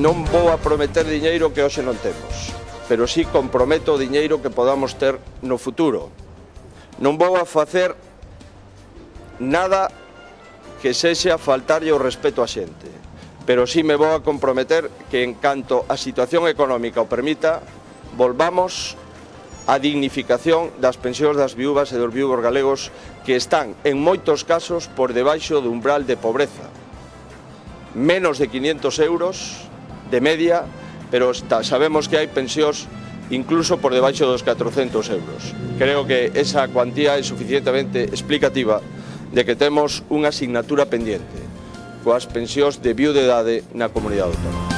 non vou a prometer diñeiro que hoxe non temos, pero sí comprometo o diñeiro que podamos ter no futuro. Non vou a facer nada que sexa faltarlle o respeto á xente, pero sí me vou a comprometer que en canto a situación económica o permita, volvamos a dignificación das pensións das viúvas e dos viúvos galegos que están, en moitos casos, por debaixo do umbral de pobreza. Menos de 500 euros de media, pero sabemos que hai pensións incluso por debaixo dos 400 euros. Creo que esa cuantía é suficientemente explicativa de que temos unha asignatura pendiente coas pensións de viudedade na comunidade autónoma.